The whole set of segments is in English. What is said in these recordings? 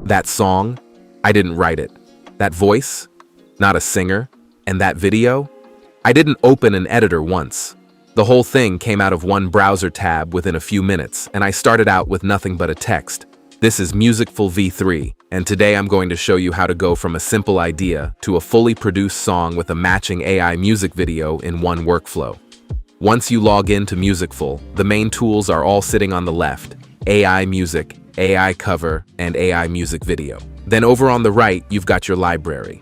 That song? I didn't write it. That voice? Not a singer. And that video? I didn't open an editor once. The whole thing came out of one browser tab within a few minutes, and I started out with nothing but a text. This is Musicful V3, and today I'm going to show you how to go from a simple idea to a fully produced song with a matching AI music video in one workflow. Once you log in to Musicful, the main tools are all sitting on the left: AI music, AI cover, and AI music video. Then over on the right, you've got your library.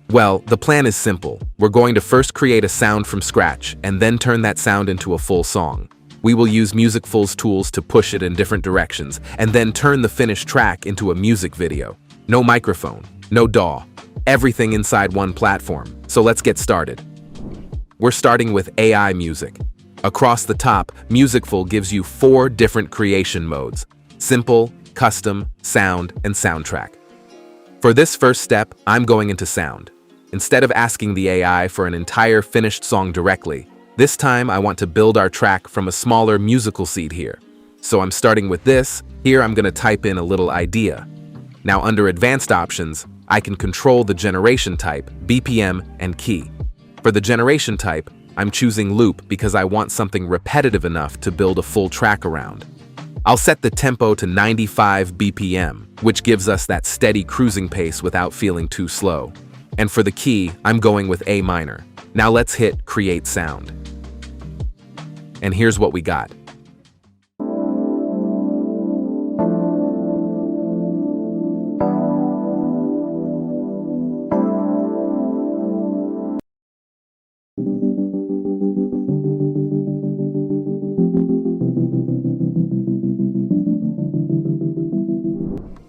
Well, the plan is simple. We're going to first create a sound from scratch and then turn that sound into a full song. We will use Musicful's tools to push it in different directions and then turn the finished track into a music video. No microphone, no DAW, everything inside one platform. So let's get started. We're starting with AI music. Across the top, Musicful gives you 4 different creation modes: simple, custom, sound, and soundtrack. For this first step, I'm going into sound. Instead of asking the AI for an entire finished song directly, this time I want to build our track from a smaller musical seed here. So I'm starting with this. Here I'm going to type in a little idea. Now under advanced options, I can control the generation type, BPM, and key. For the generation type, I'm choosing loop because I want something repetitive enough to build a full track around. I'll set the tempo to 95 BPM, which gives us that steady cruising pace without feeling too slow. And for the key, I'm going with A minor. Now let's hit Create Sound. And here's what we got.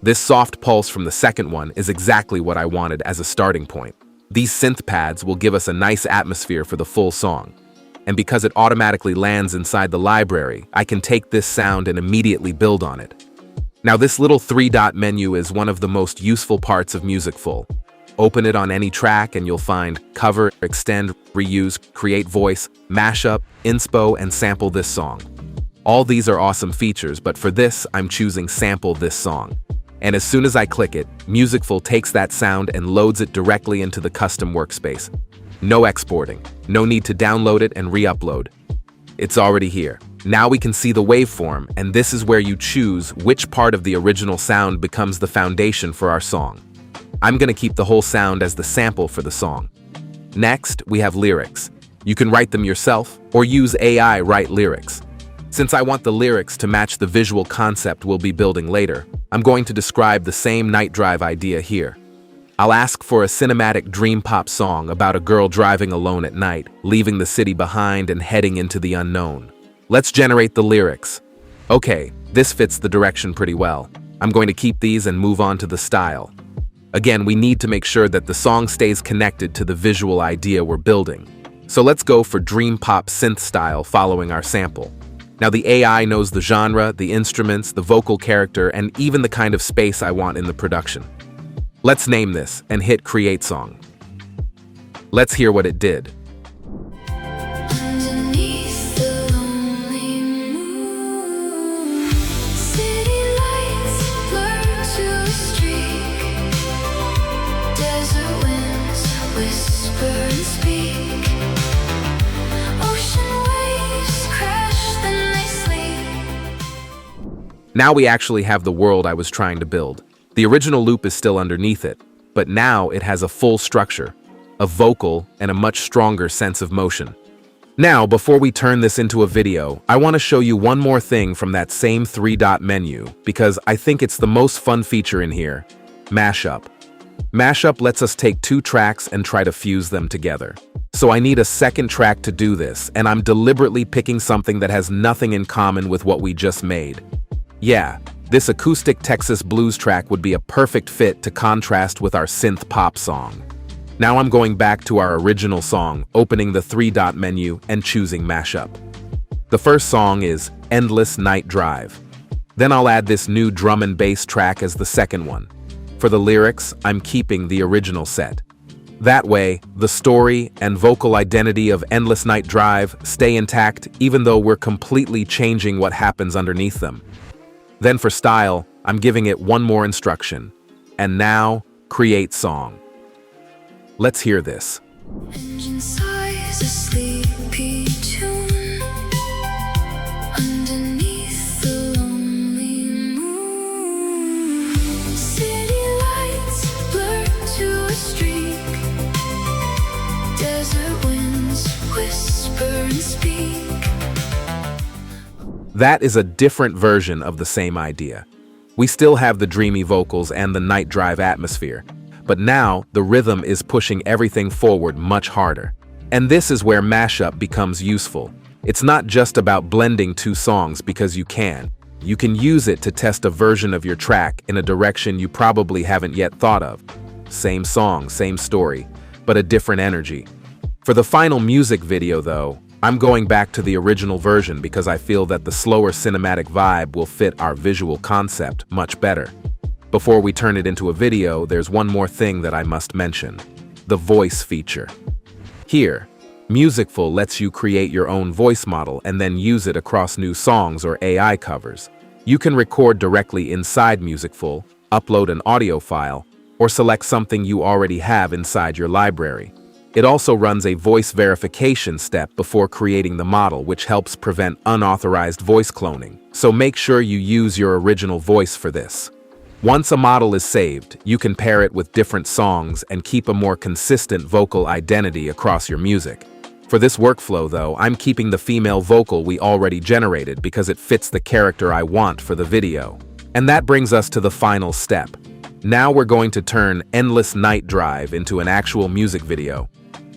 This soft pulse from the second one is exactly what I wanted as a starting point. These synth pads will give us a nice atmosphere for the full song. And because it automatically lands inside the library, I can take this sound and immediately build on it. Now this little 3-dot menu is one of the most useful parts of Musicful. Open it on any track and you'll find cover, extend, reuse, create voice, mashup, inspo, and sample this song. All these are awesome features, but for this, I'm choosing sample this song. And as soon as I click it, Musicful takes that sound and loads it directly into the custom workspace. No exporting, no need to download it and re-upload. It's already here. Now we can see the waveform, and this is where you choose which part of the original sound becomes the foundation for our song. I'm gonna keep the whole sound as the sample for the song. Next, we have lyrics. You can write them yourself or use AI write lyrics. Since I want the lyrics to match the visual concept we'll be building later, I'm going to describe the same night drive idea here. I'll ask for a cinematic dream pop song about a girl driving alone at night, leaving the city behind and heading into the unknown. Let's generate the lyrics. Okay, this fits the direction pretty well. I'm going to keep these and move on to the style. Again, we need to make sure that the song stays connected to the visual idea we're building. So let's go for dream pop synth style following our sample. Now the AI knows the genre, the instruments, the vocal character, and even the kind of space I want in the production. Let's name this and hit Create Song. Let's hear what it did. Underneath the lonely moon, city lights blur to a streak. Desert winds whisper and speak. Ocean waves crash, then they sleep. Now we actually have the world I was trying to build. The original loop is still underneath it, but now it has a full structure, a vocal, and a much stronger sense of motion. Now, before we turn this into a video, I want to show you one more thing from that same 3-dot menu, because I think it's the most fun feature in here: Mashup. Mashup lets us take 2 tracks and try to fuse them together. So I need a second track to do this, and I'm deliberately picking something that has nothing in common with what we just made. Yeah, this acoustic Texas blues track would be a perfect fit to contrast with our synth-pop song. Now I'm going back to our original song, opening the 3-dot menu and choosing Mashup. The first song is Endless Night Drive. Then I'll add this new drum and bass track as the second one. For the lyrics, I'm keeping the original set. That way, the story and vocal identity of Endless Night Drive stay intact even though we're completely changing what happens underneath them. Then for style, I'm giving it one more instruction: And now, create song. Let's hear this. Engine sighs a sleepy tune underneath the lonely moon. City lights blur to a streak. Desert winds whisper and speak. That is a different version of the same idea. We still have the dreamy vocals and the night drive atmosphere, but now the rhythm is pushing everything forward much harder. And this is where Mashup becomes useful. It's not just about blending two songs because you can. You can use it to test a version of your track in a direction you probably haven't yet thought of. Same song, same story, but a different energy. For the final music video, though, I'm going back to the original version because I feel that the slower cinematic vibe will fit our visual concept much better. Before we turn it into a video, there's one more thing that I must mention: the voice feature. Here, Musicful lets you create your own voice model and then use it across new songs or AI covers. You can record directly inside Musicful, upload an audio file, or select something you already have inside your library. It also runs a voice verification step before creating the model, which helps prevent unauthorized voice cloning. So make sure you use your original voice for this. Once a model is saved, you can pair it with different songs and keep a more consistent vocal identity across your music. For this workflow, though, I'm keeping the female vocal we already generated because it fits the character I want for the video. And that brings us to the final step. Now we're going to turn Endless Night Drive into an actual music video.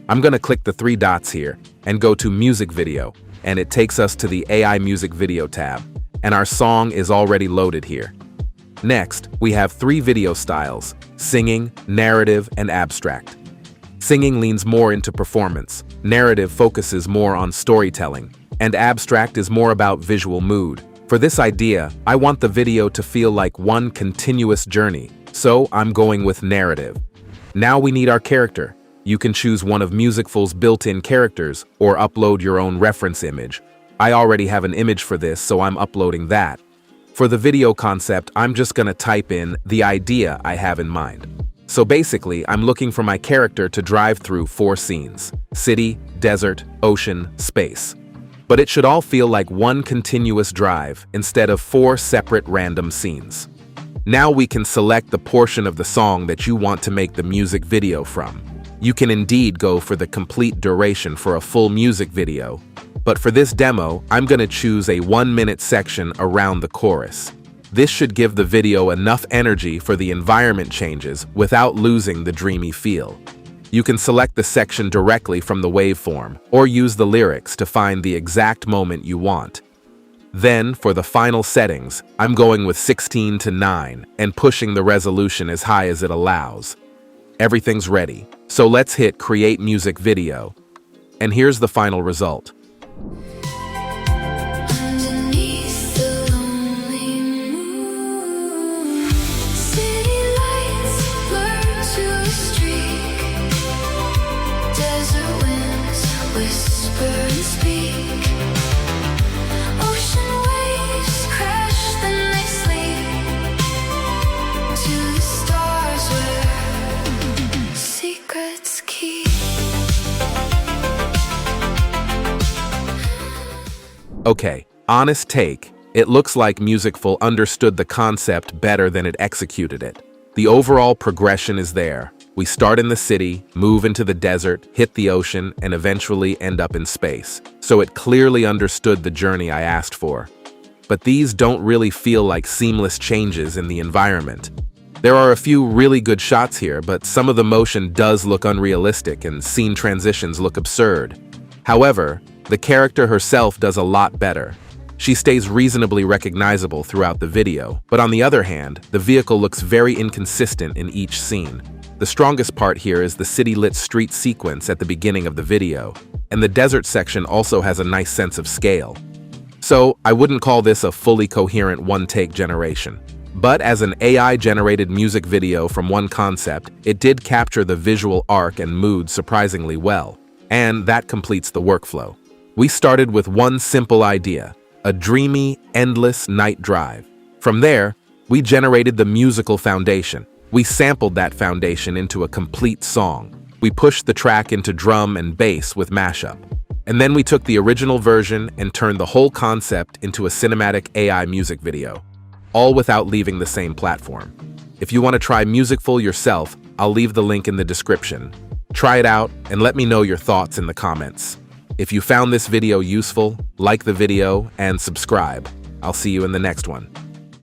I'm going to click the three dots here and go to Music Video, and it takes us to the AI Music Video tab, and our song is already loaded here. Next, we have three video styles: singing, narrative, and abstract. Singing leans more into performance, narrative focuses more on storytelling, and abstract is more about visual mood. For this idea, I want the video to feel like one continuous journey, so I'm going with narrative. Now we need our character. You can choose one of Musicful's built-in characters or upload your own reference image. I already have an image for this, so I'm uploading that. For the video concept, I'm just gonna type in the idea I have in mind. So basically, I'm looking for my character to drive through 4 scenes: city, desert, ocean, space. But it should all feel like one continuous drive instead of 4 separate random scenes. Now we can select the portion of the song that you want to make the music video from. You can indeed go for the complete duration for a full music video, but for this demo, I'm going to choose a 1-minute section around the chorus. This should give the video enough energy for the environment changes without losing the dreamy feel. You can select the section directly from the waveform, or use the lyrics to find the exact moment you want. Then, for the final settings, I'm going with 16:9 and pushing the resolution as high as it allows. Everything's ready, so let's hit Create Music Video. And here's the final result. Underneath the lonely moon, city lights blur to a streak. Desert winds whisper and speak. Ocean waves crash, then they sleep. To the stars where secrets keep. Okay, honest take, it looks like Musicful understood the concept better than it executed it. The overall progression is there. We start in the city, move into the desert, hit the ocean, and eventually end up in space. So it clearly understood the journey I asked for. But these don't really feel like seamless changes in the environment. There are a few really good shots here, but some of the motion does look unrealistic and scene transitions look absurd. However, the character herself does a lot better. She stays reasonably recognizable throughout the video, but on the other hand, the vehicle looks very inconsistent in each scene. The strongest part here is the city-lit street sequence at the beginning of the video, and the desert section also has a nice sense of scale. So, I wouldn't call this a fully coherent one-take generation. But as an AI-generated music video from one concept, it did capture the visual arc and mood surprisingly well, and that completes the workflow. We started with one simple idea, a dreamy, endless night drive. From there, we generated the musical foundation. We sampled that foundation into a complete song. We pushed the track into drum and bass with Mashup. And then we took the original version and turned the whole concept into a cinematic AI music video, all without leaving the same platform. If you want to try Musicful yourself, I'll leave the link in the description. Try it out and let me know your thoughts in the comments. If you found this video useful, like the video and subscribe. I'll see you in the next one.